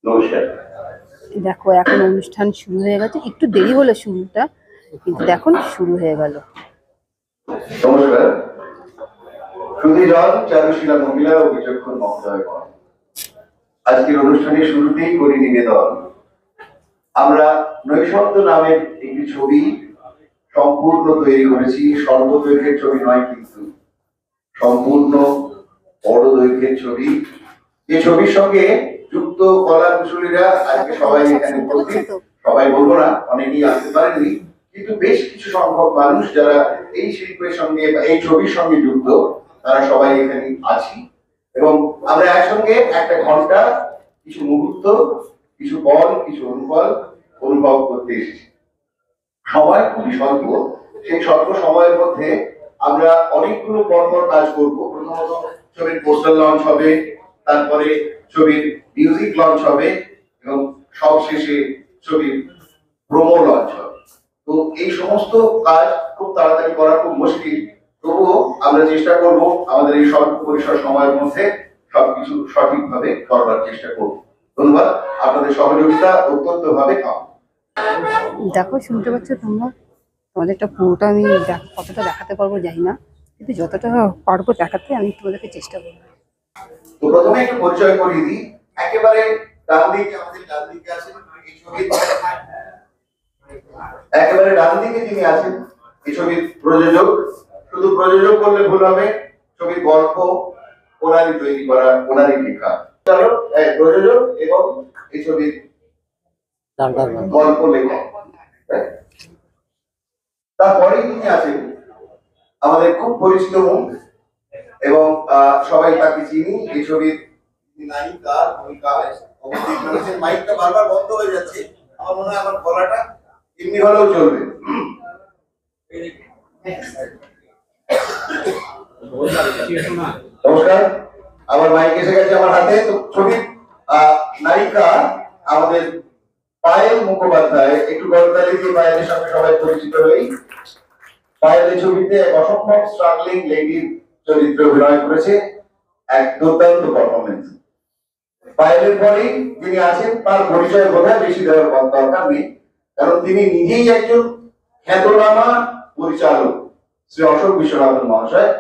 নমস্কার। দেখো এখন অনুষ্ঠান শুরু হয়ে গেছে, একটু দেরি হলো শুরুটা, কিন্তু দেখুন শুরু হয়ে গেল। নমস্কার। সুধীজন চারুশীলা মহিলা ও বিচক্ষণ মহোদয়গণ, আজকের অনুষ্ঠানের শুরুতেই করি নিবেদন। আমরা নৈশব্দ নামের একটি ছবি সম্পূর্ণ তৈরি করেছি। স্বল্প দৈর্ঘ্যের ছবি নয়, কিন্তু সম্পূর্ণ বড় দৈর্ঘ্যের ছবি। যে ছবির সঙ্গে যুক্ত কলা কুশলীরা আজকে সবাই এখানে উপস্থিত। সবাই বলবো না, অনেকেই আসতে পারেননি, কিন্তু বেশ কিছু সংখ্যক মানুষ যারা এই শিল্পের সঙ্গে বা এই ছবির সঙ্গে যুক্ত, তারা সবাই এখানে আছি। এবং আমরা একসঙ্গে একটা ঘন্টা, কিছু মুহূর্ত, কিছু বল, কিছু অনুভব করতে এসেছি। সময় খুবই স্বল্প। সেই স্বল্প সময়ের মধ্যে আমরা অনেকগুলো পরপর কাজ করবো। প্রথমত ছবির পোস্টার লঞ্চ হবে, তারপরে ছবির মিউজিক লঞ্চ হবে, এবং সবশেষে ছবির প্রোমো লঞ্চ হবে। তো এই সমস্ত কাজ খুব তাড়াতাড়ি করা খুব মুশকিল, তবুও আমরা চেষ্টা করব আমাদের এই স্বল্প পরিসর সময়ের মধ্যে সবকিছু সঠিকভাবে করবার চেষ্টা করব। ধন্যবাদ, আপনাদের সহযোগিতা অত্যন্ত ভাবে কাম্য। দেখো শুনতে পাচ্ছ তোমরা? তোমাদেরটা পুরোটা আমি কতটা দেখাতে পারবো জানি না, কিন্তু যতটা পারবো দেখাতে আমি তোমাদেরকে চেষ্টা করবো। তো প্রথমে একটু পরিচয় করিয়ে দিই। একেবারে ডান দিকে আছেন এই ছবির, একেবারে ডান দিকে যিনি আছেন এই ছবির প্রযোজক। শুধু প্রযোজক করলে ভুল হবে, ছবির গল্প ওনারই তৈরি করা, ওনারই লেখা। চলো, প্রযোজক এবং এই ছবির গল্প লেখক। তারপরে তিনি আছেন আমাদের খুব পরিচিত মুখ, এবং সবাই তাকে চিনি। এই ছবির নায়িকার ভূমিকায় অভিনয় করেছেন। মাইকটা বারবার বন্ধ হয়ে যাচ্ছে, আমার মনে হয় আমার গলাটা এমনি হলেও চলবে। নমস্কার, আমার মাইক এসে গেছে আমার হাতে। তো ছবির নায়িকা আমাদের পায়েল মুখোপাধ্যায়। একটু গলতালি দিয়ে পায়েলের সঙ্গে সবাই পরিচিত হই। পায়েল এই ছবিতে অসম্ভব স্ট্রাগলিং লেডির চরিত্রে অভিনয় করেছে, এক দুর্দান্ত পারফরমেন্স। পায়েলের পরেই যিনি আছেন, তার পরিচয় বোধহয় বেশি দেওয়ার দরকার নেই, কারণ তিনি নিজেই একজন খ্যাতনামা পরিচালক, শ্রী অশোক বিশ্বনাথন মহাশয়।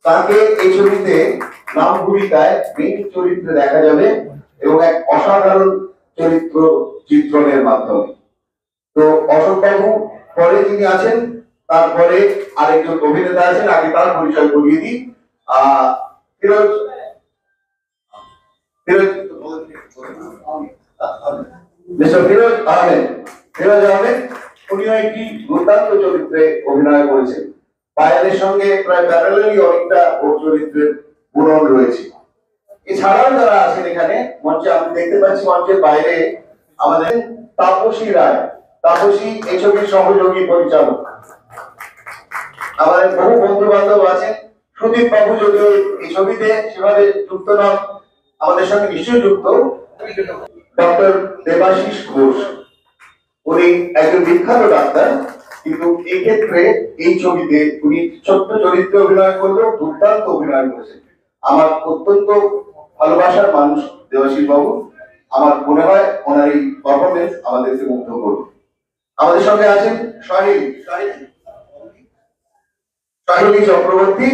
তাকে এই ছবিতে নাম ভূমিকায় মেইন চরিত্রে দেখা যাবে, এবং এক অসাধারণ চরিত্র চিত্রণের মাধ্যমে। তো অশোক বাবু পরে যিনি আছেন, তারপরে আরেকজন অভিনেতা আছেন। আগে তার পরিচয় করিয়ে দিই। ফিরোজ আহমেদ। উনিও একটি দুর্দান্ত চরিত্রে অভিনয় করেছেন। পায়েলের সঙ্গে প্রায় প্যারালালি অনেকটা ওর চরিত্রের গুণন রয়েছে। এছাড়াও যারা আছেন এখানে মঞ্চে, আমি দেখতে পাচ্ছি মঞ্চের বাইরে আমাদের তাপসী রায়। তাপসী এই ছবির সহযোগী পরিচালক। আমাদের বহু বন্ধু বান্ধব আছেন। সুদীপ বাবু যদিও এই ছবিতে সেভাবে যুক্ত নন, আমাদের সঙ্গে নিশ্চয়ই যুক্ত ডক্টর দেবাশিস ঘোষ। উনি একজন বিখ্যাত ডাক্তার, কিন্তু এই ক্ষেত্রে এই ছবিতে উনি ছোট্ট চরিত্রে অভিনয় করলেও দুর্দান্ত অভিনয় করেছেন। আমার অত্যন্ত ভালোবাসার মানুষ দেবাশিস বাবু। আমার মনে হয় ওনার এই পারফরমেন্স আমাদেরকে মুগ্ধ করবে। আমাদের সঙ্গে আছেন সাহিলী চক্রবর্তী।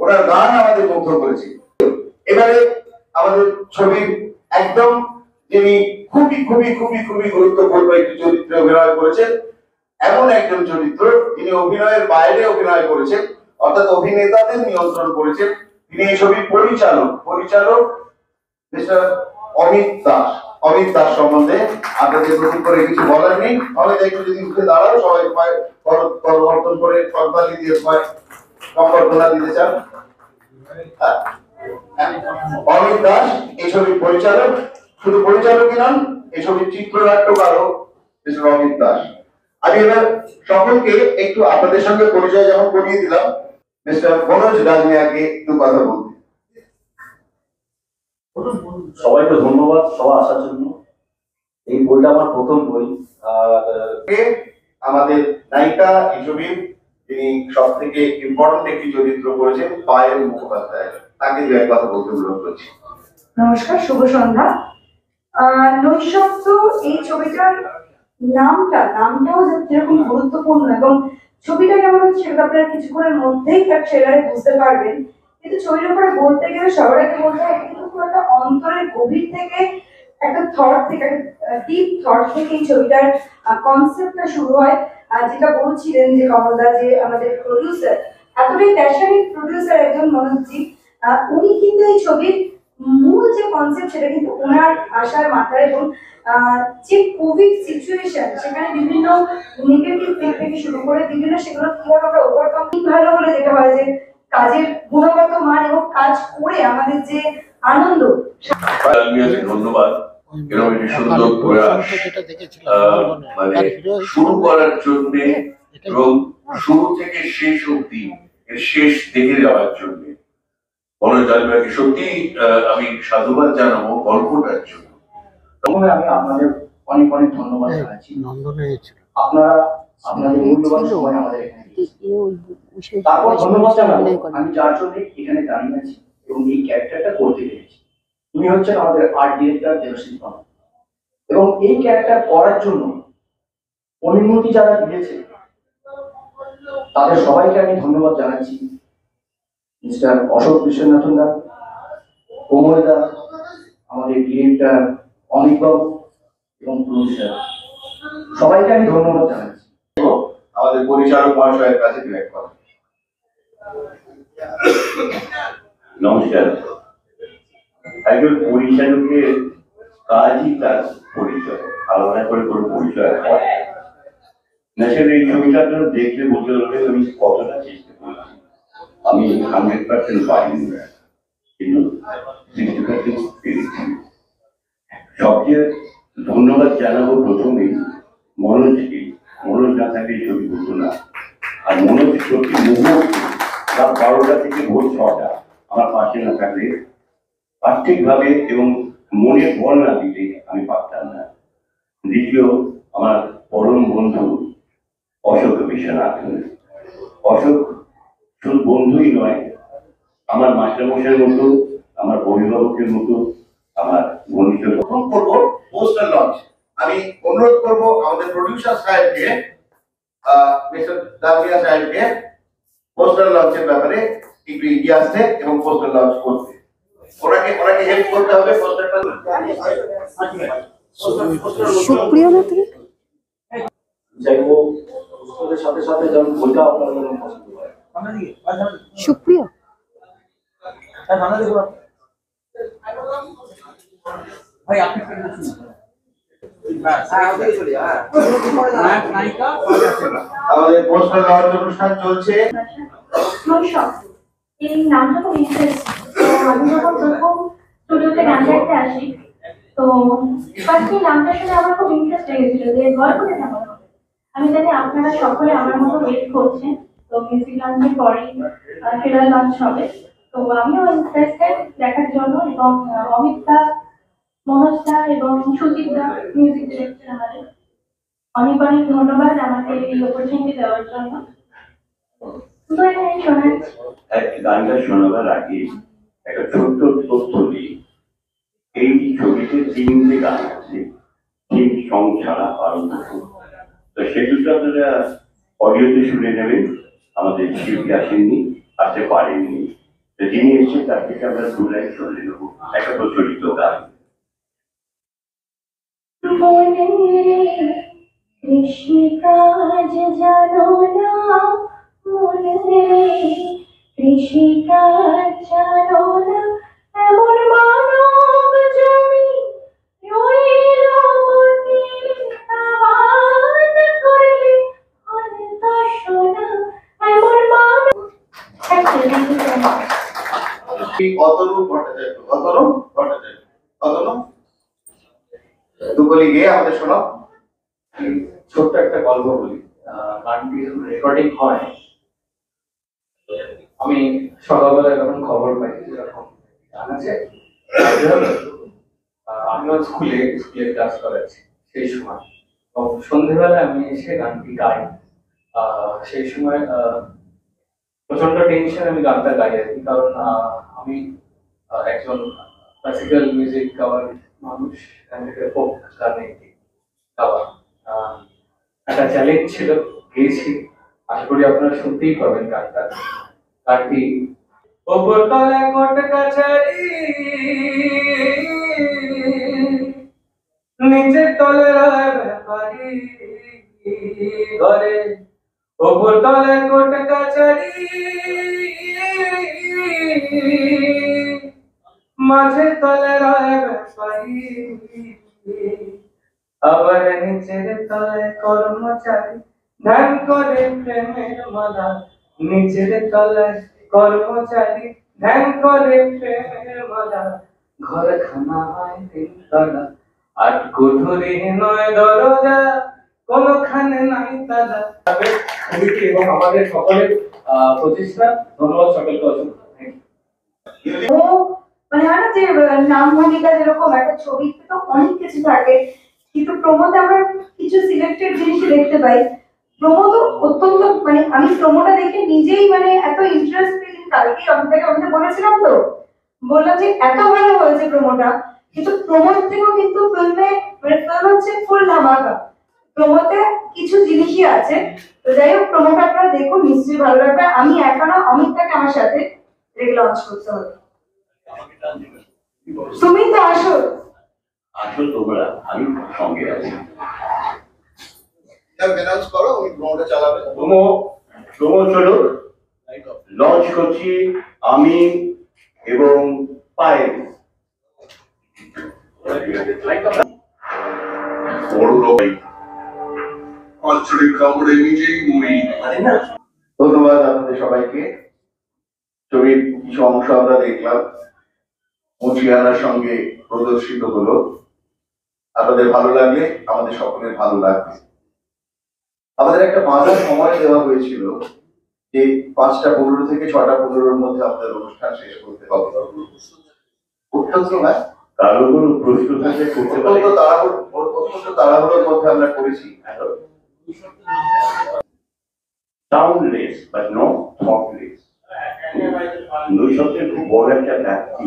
ওনার গান আমাদের মুগ্ধ করেছে। এবারে আমাদের ছবির একদম যিনি খুবই খুবই খুবই খুবই গুরুত্বপূর্ণ একটি চরিত্রে অভিনয় করেছেন, এমন একজন চরিত্র যিনি অভিনয়ের বাইরে অভিনয় করেছেন, অর্থাৎ অভিনেতাদের নিয়ন্ত্রণ করেছেন। তিনি এই ছবির পরিচালক মিস্টার অমিত দাস। অমিত দাস সম্বন্ধে আপনাদের নতুন করে কিছু বলার নেই। অমিত একটু যদি উঠে দাঁড়াও, সবাই পরিবর্তন করে করতালি দিয়ে সবাই সম্বর্ধনা দিতে চান। অমিত দাস এই ছবির পরিচালক। শুধু পরিচালকই নন, এই ছবির চিত্রনাট্যকারও মিস্টার অমিত দাস। আমি এবার সকলকে একটু আপনাদের সঙ্গে পরিচয় যখন করিয়ে দিলাম, মিস্টার মনোজ ডালমিয়াকে একটু কথা বলতে। সবাইকে ধন্যবাদ সবাই আসার জন্য। এই বইটা আমার প্রথম বই। আর আমাদের নায়িকা এই ছবির যিনি সব থেকে ইম্পর্টেন্ট একটি চরিত্র করেছেন, পায়েল মুখোপাধ্যায়, তাকে দু এক কথা বলতে অনুরোধ করছি। নমস্কার, শুভ সন্ধ্যা। নৈশব্দ এই ছবিটার নামটাও যেরকম গুরুত্বপূর্ণ, এবং ছবিটা কেমন হচ্ছে সেটা আপনারা কিছুক্ষণের মধ্যেই তার ট্রেলারে বুঝতে পারবেন। কিন্তু ছবির উপরে বলতে গেলে সবার আগে বলতে হয়, এটা কিন্তু খুব একটা অন্তরের গভীর থেকে একটা থট থেকে, একটা ডিপ থট থেকে এই ছবিটার কনসেপ্টটা শুরু হয়। যেটা বলছিলেন যে কমলদা, যে আমাদের প্রডিউসার, এতটাই প্যাশনেট প্রডিউসার একজন মনোজিৎ, উনি কিন্তু এই ছবির মূল যে কনসেপ্ট সেটা কিন্তু ওনার আশার মাথায়, এবং যে কোভিড সিচুয়েশন, সেখানে বিভিন্ন নেগেটিভ দিক থেকে শুরু করে বিভিন্ন সেগুলো কিভাবে আমরা ওভারকাম, ভালো হলে যেটা হয় যে কাজের গুণগত মান এবং কাজ করে আমাদের যে আনন্দ। ধন্যবাদ। এরকম একটি সুন্দর প্রয়াস মানে শুরু করার জন্য এবং শুরু থেকে শেষ অব্দি এর শেষ দেখে যাওয়ার জন্য মনোজ দালমিয়াকে সত্যি আমি সাধুবাদ জানাবো গল্পটার জন্য। প্রথমে আমি আপনাদের অনেক অনেক ধন্যবাদ জানাচ্ছি। আপনারা আপনাদের মূল্যবান সময় আমাদের এখানে দিয়েছেন। তারপর ধন্যবাদ জানাবো আমি যার জন্য এখানে দাঁড়িয়ে আছি এবং এই ক্যারেক্টারটা করতে পেরেছি। তুমি হচ্ছেন আমাদের আর্ট ডিরেক্টর দেবশ্রী পাল, এবং এই ক্যারেক্টার করার জন্য অনুমতি যারা দিয়েছে তাদের সবাইকে আমি ধন্যবাদ জানাচ্ছি। মিস্টার অশোক বিশ্বনাথন দা, কোমল দা, আমাদের ডিরেক্টর অমিত বাবু এবং প্রডিউসার, সবাইকে আমি ধন্যবাদ জানাচ্ছি। আমাদের পরিচালক মহাশয়ের কাছে দু এক কথা। নমস্কার। একজন পরিচালকের কাজই তার পরিচয়, আলাদা করে কোনো পরিচয় হয় না। সেটা এই ছবিটা আপনারা দেখলে বলতে পারবেন আমি কতটা চেষ্টা করছি। আমি 100% পারিনি, কিন্তু 60% পেরেছি। সবচেয়ে ধন্যবাদ জানাবো প্রথমেই মনোজকে। মনোজ না থাকলে এই ছবি হতো না। আর মনোজ সত্যি মুহূর্তে রাত 12টা থেকে ভোর 6টা আমার পাশে না থাকলে, আর্থিকভাবে এবং মনে বল না দিলে আমি পারতাম না। দ্বিতীয়, আমার পরম বন্ধু অশোক বিশ্বনাথন। অশোক শুধু বন্ধুই নয়, আমার মাস্টারমশাইয়ের মতো, আমার অভিভাবকের মতো, আমার ঘনিষ্ঠ। প্রথম করবো পোস্টার লঞ্চ। আমি অনুরোধ করব আমাদের প্রডিউসার সাহেবকে, মিস্টার দালমিয়া সাহেবকে পোস্টার লঞ্চের ব্যাপারে একটু এগিয়ে আসতে এবং পোস্টার লঞ্চ করতে। ওনাকে হেল্প করতে হবে পোস্টারটা। সুপ্রিয় না তুমি? চাইবো ওদের সাথে সাথে যেমন বইটা আপনারা যেমন পছন্দ হয়। সুপ্রিয় আমাদের পোস্টার লঞ্চ অনুষ্ঠান চলছে। নৈশব্দ এই নামটা খুব ইন্টারেস্টিং। তো আমি যখন প্রথম স্টুডিওতে গান গাইতে আসি, তো ফার্স্ট এই নামটা শুনে আমার খুব ইন্টারেস্ট লেগেছিল যে গল্পটা কেমন হবে। আমি জানি আপনারা সকলে আমার মতো ওয়েট করছেন, তো মিউজিক লঞ্চের পরেই ট্রেলার লঞ্চ হবে। তো আমিও ইন্টারেস্টেড দেখার জন্য, এবং অমিতদা, মনোজদা এবং সুজিতদা মিউজিক ডিরেক্টর, আমাদের অনেক অনেক ধন্যবাদ আমাকে এই অপরচুনিটি দেওয়ার জন্য। তো এখানে শোনাচ্ছি। গানটা শোনাবার আগে একটা ছোট্ট তথ্য দিই। এই ছবিতে 3টে গান আছে, ঠিক সং ছাড়া আরো দুটো। তো সেগুলো আপনারা অডিওতে শুনে নেবেন। আমাদের শিল্পী আসেননি, আসতে পারেননি, তো যিনি এসেছেন তার থেকে আমরা 2 লাইন শুনে নেবো, একটা প্রচলিত গান। কৃষিকাজ জানো না মনে রে, কৃষিকাজ জানো না এমন মানব জমি রইল মতি, আবাদ করলে অন্ত সোনা এমন মানব। অতনু ভট্টাচার্য, অতনু দুকলি গিয়ে আমাদের শোনাও। ছোট্ট একটা গল্প বলি। গানটি রেকর্ডিং হয়, আমি সকালবেলা যখন খবর পাই এরকম গান আছে, আমিও স্কুলে ক্লাস করাচ্ছি সেই সময়, এবং সন্ধ্যেবেলা আমি এসে গানটি গাই। সেই সময় প্রচন্ড টেনশন আমি গানটা গাই আর কি, কারণ আমি একজন ক্লাসিক্যাল মিউজিক গাওয়ার মানুষ, ফোক গানে গাওয়া একটা চ্যালেঞ্জ ছিল, গেয়েছি। আশা করি আপনারা শুনতেই পাবেন গানটা। গানটি ওপর তলায় কোট কাছারি, নিচের তলে রয় ব্যাপারি ঘরে, ওপর তলে কোট কাছারি, মাঝের তলে রয় ব্যাপারি, আবার নিচের তলে কর্মচারী ধ্যান করে প্রেমের মালা, নিচের তলায় কর্মচারী ধ্যান করে প্রেমের মালা, ঘর খানায় তিনতলা, আট কোঠরি নয় দরজা, কোনখানে নাই তালা। কমিটি এবং আমাদের সকলের প্রচেষ্টা, ধন্যবাদ সকলকে অসংখ্য। ও মানে হয় না যে নাম ভূমিকা, যেরকম একটা ছবিতে তো অনেক কিছু থাকে, কিন্তু প্রমোতে আমরা কিছু সিলেক্টেড জিনিস দেখতে পাই। প্রমো তো অত্যন্ত মানে আমি প্রমোটা দেখে নিজেই মানে এত ইন্টারেস্ট পেলাম, কালকে আমাকে বলেছিলাম, তো বললাম যে এত ভালো হয়েছে প্রমোটা, কিন্তু প্রমোর থেকেও কিন্তু ফিল্মে মানে ফিল্ম হচ্ছে ফুল ধামাকা। প্রমোতে কিছু জিনিসই আছে। তো যাই হোক, প্রমোটা আপনারা দেখুন, নিশ্চয়ই ভালো লাগবে। আমি এখনো অমিতটাকে আমার সাথে রেগে লঞ্চ করতে হবে। তুমি তো আসো। আসো তোমরা, আমি সঙ্গে আছি। অ্যানাউন্স করো, ওই প্রোমোটা চালাবে। প্রোমো চলো, লঞ্চ করছি আমি এবং পায়েল। আঞ্চলিক খবরে নিজেই মরি। ধন্যবাদ আপনাদের সবাইকে। ছবির কিছু অংশ আমরা দেখলাম, মুচিয়ানার সঙ্গে প্রদর্শিত হলো। আপনাদের ভালো লাগলে আমাদের সকলের ভালো লাগবে। আমাদের একটা বাঁধার সময় দেওয়া হয়েছিল যে 5:15 থেকে 6:15-র মধ্যে আপনাদের অনুষ্ঠান শেষ করতে হবে। অত্যন্ত নয়, কারো কোনো প্রশ্ন থাকলে করতে পারে। অত্যন্ত তাড়াহুড়োর মধ্যে আমরা করেছি। Soundless but no thoughtless. নৈশব্দের খুব বড় একটা ব্যাপ্তি।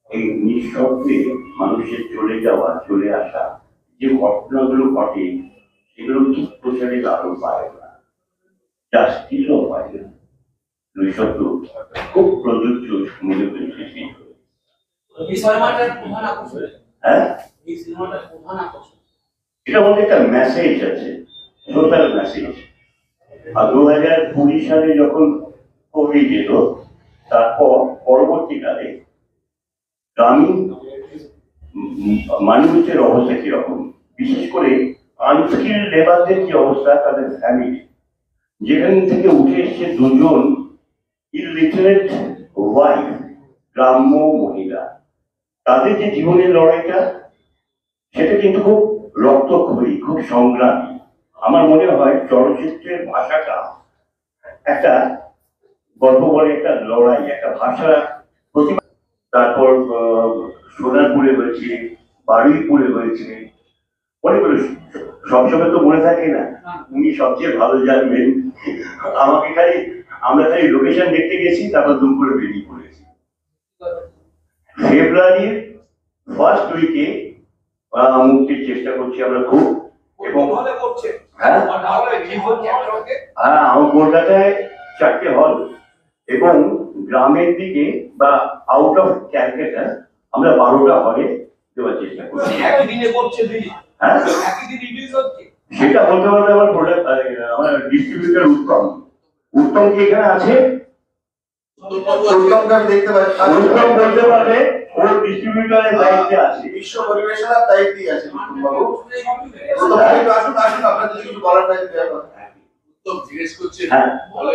এই নিঃশব্দে মানুষের চলে যাওয়া, চলে আসা, যে ঘটনাগুলো ঘটে সেগুলো ঠিক প্রচারের আরো পায় না, জাস্টিসও পায় না। নৈশব্দ খুব প্রযোজ্য মনে করেছে। হ্যাঁ, এটা মধ্যে একটা মেসেজ আছে, সোশ্যাল মেসেজ। আর 2020 সালে যখন কোভিড এলো, তারপর পরবর্তীকালে গ্রামীণ মানুষের অবস্থা কিরকম, বিশেষ করে আনস্কিল লেবারদের যে অবস্থা, তাদের ফ্যামিলি, যেখান থেকে উঠে এসছে দুজন ইলিটারেট ওয়াইফ, গ্রাম্য মহিলা, তাদের যে জীবনের লড়াইটা, সেটা কিন্তু খুব রক্তক্ষয়ী, খুব সংগ্রামী। আমার মনে হয় চলচ্চিত্রের ভাষাটা একটা গল্প বলে, একটা লড়াই, একটা ভাষা প্রতিভা। তারপর সোনারপুরে হয়েছে, বারুইপুরে হয়েছে, অনেকগুলো। সবসময় তো মনে থাকে না, উনি সবচেয়ে ভালো জানবেন। আমাকে আমরা খালি লোকেশন দেখতে গেছি, তারপর দুম করে বেরিয়ে পড়েছি। ফেব্রুয়ারির ফার্স্ট উইকে মুক্তির চেষ্টা করছি আমরা খুব। এবং হ্যাঁ, আমার কলকাতায় 4টে হল, এবং গ্রামের দিকে বা আউট অফ ক্যালকাটা আমরা 12টা হলে দেওয়ার চেষ্টা করছি। হ্যাঁ, সেটা বলতে পারবে আমার প্রোডাক্ট, আমার ডিস্ট্রিবিউটর উত্তম কি এখানে আছে? উত্তমকে আমি দেখতে পাচ্ছি। উত্তম বলতে পারবে, ওর ডিস্ট্রিবিউটরের দায়িত্বে আছে, বিশ্ব পরিবেশনার দায়িত্বে আছে উত্তম বাবু। আসুন আসুন, আপনাদের কিছু বলার দায়িত্ব। জিজ্ঞেস করছে হ্যাঁ, বলে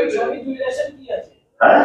হ্যাঁ।